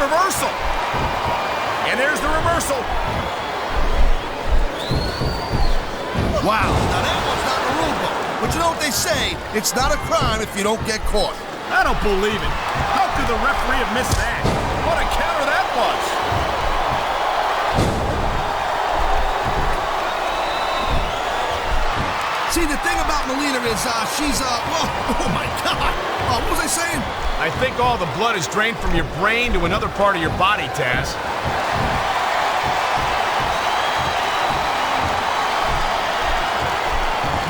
reversal. And there's the reversal. Wow, now that one's not in the rule book. But you know what they say, it's not a crime if you don't get caught. I don't believe it. How could the referee have missed that? What a counter that was. See, the thing about Melina is, she's, well, oh my God. What was I saying? I think all the blood is drained from your brain to another part of your body, Taz.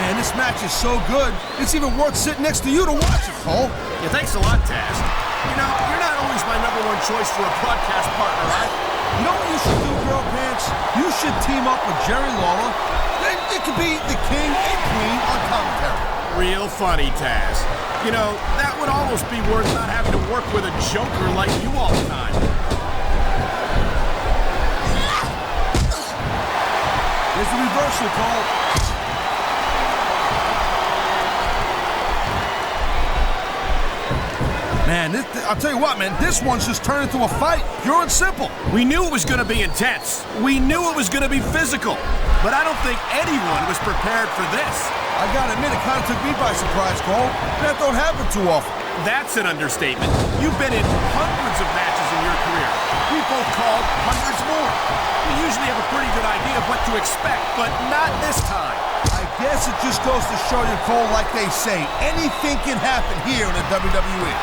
Man, this match is so good, it's even worth sitting next to you to watch it, Cole. Yeah, thanks a lot, Taz. You know, you're not always my #1 choice for a broadcast partner, right? You know what you should do, Girl Pants? You should team up with Jerry Lawler. Then it could be the king and queen on commentary. Real funny, Taz. You know, that would almost be worth not having to work with a joker like you all the time. There's the reversal, Cole. Man, I'll tell you what, man, this one's just turned into a fight, pure and simple. We knew it was going to be intense. We knew it was going to be physical. But I don't think anyone was prepared for this. I gotta admit, it kind of took me by surprise, Cole. That don't happen too often. That's an understatement. You've been in hundreds of matches in your career. We've both called hundreds more. We usually have a pretty good idea of what to expect, but not this time. I guess it just goes to show you, Cole, like they say, anything can happen here in the WWE.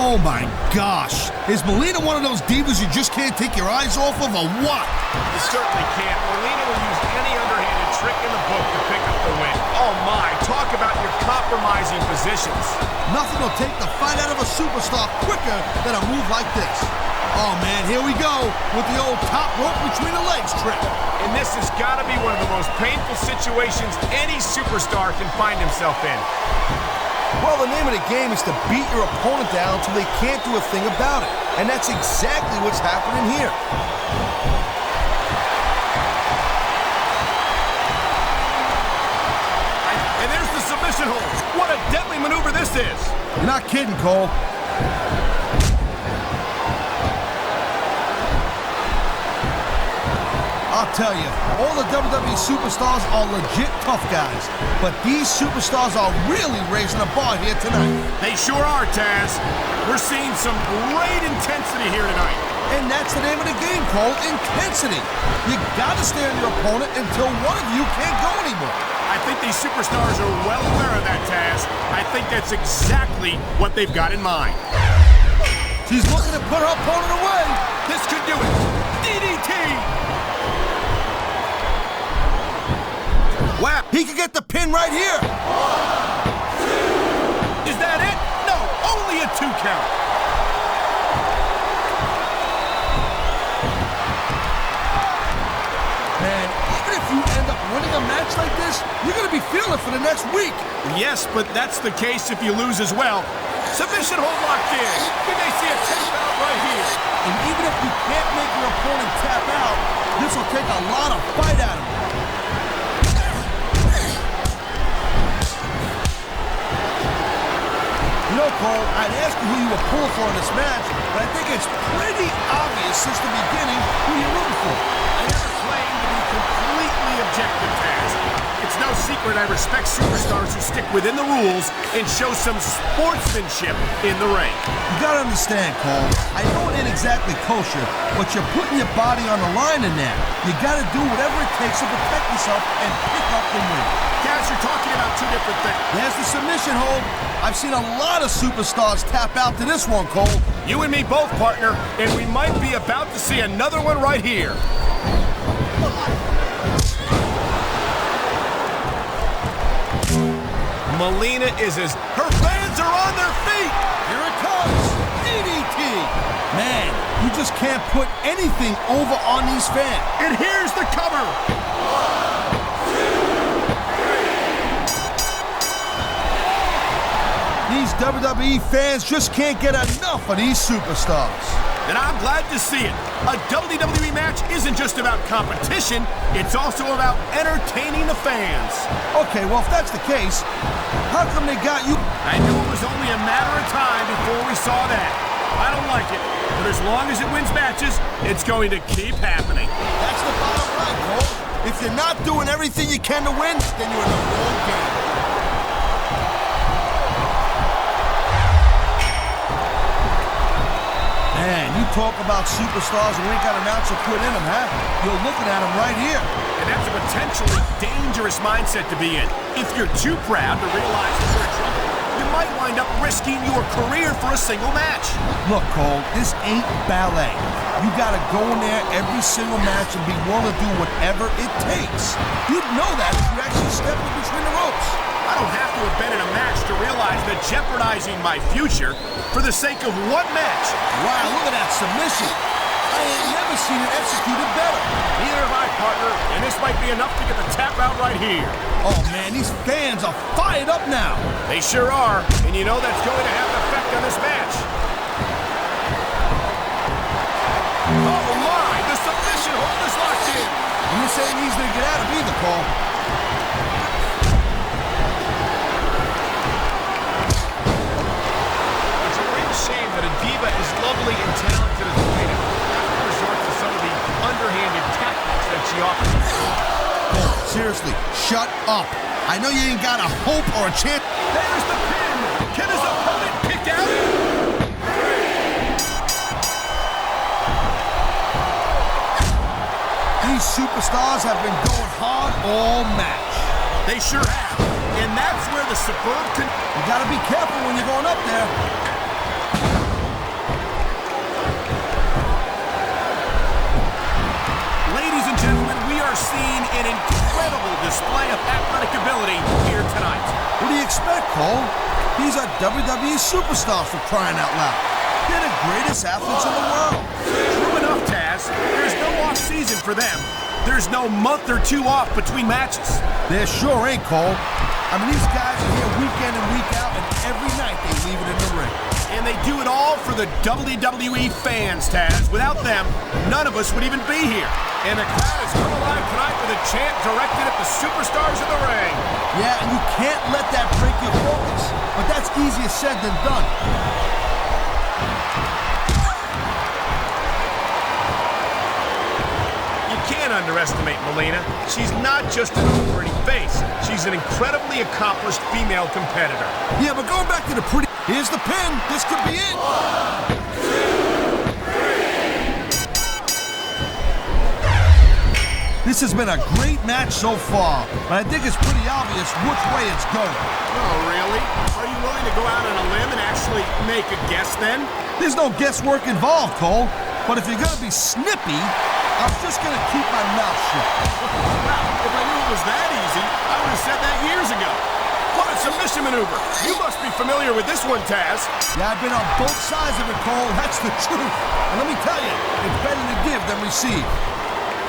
Oh my gosh! Is Melina one of those divas you just can't take your eyes off of, or what? You certainly can't. Melina will use any underhanded trick in the book to pick up the win. Oh my, talk about your compromising positions. Nothing will take the fight out of a superstar quicker than a move like this. Oh man, here we go with the old top rope between the legs trick. And this has got to be one of the most painful situations any superstar can find himself in. Well, the name of the game is to beat your opponent down until they can't do a thing about it. And that's exactly what's happening here. And there's the submission hold. What a deadly maneuver this is. You're not kidding, Cole. I'll tell you, all the WWE superstars are legit tough guys, but these superstars are really raising the bar here tonight. They sure are, Taz. We're seeing some great intensity here tonight. And that's the name of the game, Cole, intensity. You gotta stay on your opponent until one of you can't go anymore. I think these superstars are well aware of that, Taz. I think that's exactly what they've got in mind. She's looking to put her opponent away. This could do it. DDT! Wow, he could get the pin right here. 1, 2. Is that it? No, only a 2 count. Man, even if you end up winning a match like this, you're going to be feeling it for the next week. Yes, but that's the case if you lose as well. Submission hold locked in. You may see a tap out right here. And even if you can't make your opponent tap out, this will take a lot of fight out of him. You know, Cole, I'd ask you who you were pulling for in this match, but I think it's pretty obvious since the beginning who you're rooting for. I never claim to be completely objective, Taz. It's no secret I respect superstars who stick within the rules and show some sportsmanship in the ring. You gotta understand, Cole, I know it ain't exactly kosher, but you're putting your body on the line in that. You gotta do whatever it takes to protect yourself and pick up the win. Taz, you're talking about 2 different things. There's the submission hold. I've seen a lot of superstars tap out to this one, Cole. You and me both, partner, and we might be about to see another one right here. Melina is as... Her fans are on their feet! Here it comes! DDT! Man, you just can't put anything over on these fans. And here's the cover! 1, 2, 3. These WWE fans just can't get enough of these superstars. and I'm glad to see it. A WWE match isn't just about competition, it's also about entertaining the fans. Okay, well, if that's the case, how come they got you? I knew it was only a matter of time before we saw that. I don't like it, but as long as it wins matches, it's going to keep happening. That's the bottom line, Cole. If you're not doing everything you can to win, then you're in the wrong game. Man, you talk about superstars who ain't got an ounce of quit in them, huh? You're looking at them right here. And that's a potentially dangerous mindset to be in. If you're too proud to realize that you're in trouble, you might wind up risking your career for a single match. Look, Cole, this ain't ballet. You gotta go in there every single match and be willing to do whatever it takes. You'd know that if you actually stepped in between the ropes. I don't have to have been in a match to realize that jeopardizing my future for the sake of one match. Wow, look at that submission. I ain't never seen it executed better. Neither have I, partner, and this might be enough to get the tap out right here. Oh, man, these fans are fired up now. They sure are, and you know that's going to have an effect on this match. Oh, my, the submission hold is locked in. And this ain't easy to get out of either, Cole. Shame that a diva as lovely and talented as Melina has to resort to some of the underhanded tactics that she offers. Cole, seriously, shut up. I know you ain't got a hope or a chance. There's the pin. Can his opponent kick out? These superstars have been going hard all match. They sure have. And that's where the superb You gotta be careful when you're going up there. Ladies and gentlemen, we are seeing an incredible display of athletic ability here tonight. What do you expect, Cole? These are WWE superstars for crying out loud. They're the greatest athletes in the world. True enough, Taz. There's no off-season for them. There's no month or two off between matches. There sure ain't, Cole. I mean, these guys are here week in and week out, and every night they leave it in the ring. And they do it all for the WWE fans, Taz. Without them, none of us would even be here. And the crowd has come alive tonight with a chant directed at the superstars in the ring. Yeah, and you can't let that break your focus. But that's easier said than done. You can't underestimate Melina. She's not just an pretty face. She's an incredibly accomplished female competitor. Yeah, but going back to the pretty... Here's the pin. This could be it. This has been a great match so far, but I think it's pretty obvious which way it's going. Oh, really? Are you willing to go out on a limb and actually make a guess then? There's no guesswork involved, Cole. But if you're going to be snippy, I'm just going to keep my mouth shut. Wow, if I knew it was that easy, I would have said that years ago. What a submission maneuver. You must be familiar with this one, Taz. Yeah, I've been on both sides of it, Cole. That's the truth. And let me tell you, it's better to give than receive.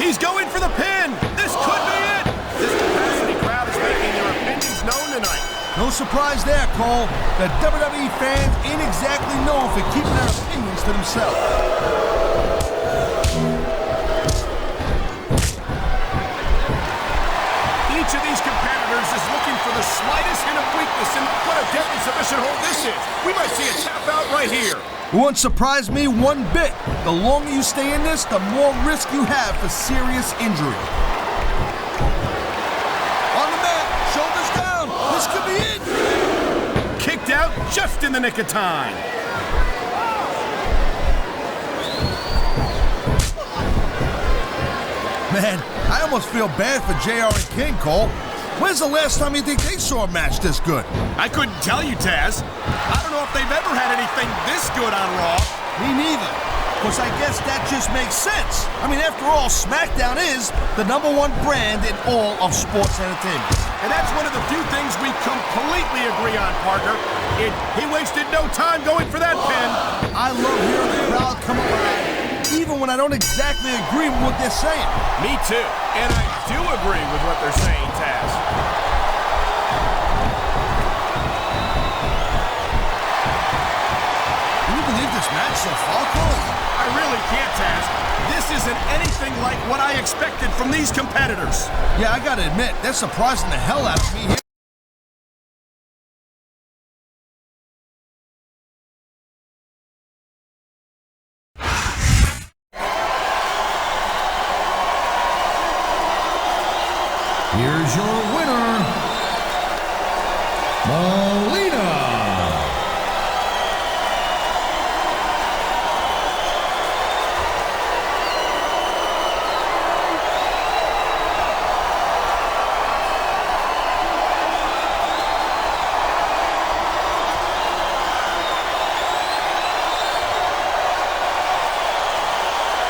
He's going for the pin. This could be it. This capacity crowd is making their opinions known tonight. No surprise there, Cole. The WWE fans ain't exactly known for keeping their opinions to themselves. Each of these competitors is looking for the slightest hint of weakness, and what a deadly submission hold this is. We might see a tap out right here. It won't surprise me one bit. The longer you stay in this, the more risk you have for serious injury. On the mat, shoulders down. This could be it. Kicked out just in the nick of time. Man, I almost feel bad for JR and King, Cole. When's the last time you think they saw a match this good? I couldn't tell you, Taz. I don't know if they've ever had anything this good on Raw. Me neither. Because I guess that just makes sense. I mean, after all, SmackDown is the #1 brand in all of sports entertainment. And that's one of the few things we completely agree on, partner. He wasted no time going for that pin. I love hearing the crowd come alive, even when I don't exactly agree with what they're saying. Me too. And I do agree with what they're saying, Taz. Can you believe this match so far, Cole? I really can't, Taz. This isn't anything like what I expected from these competitors. Yeah, I gotta admit, they're surprising the hell out of me here. Here's your winner, Melina.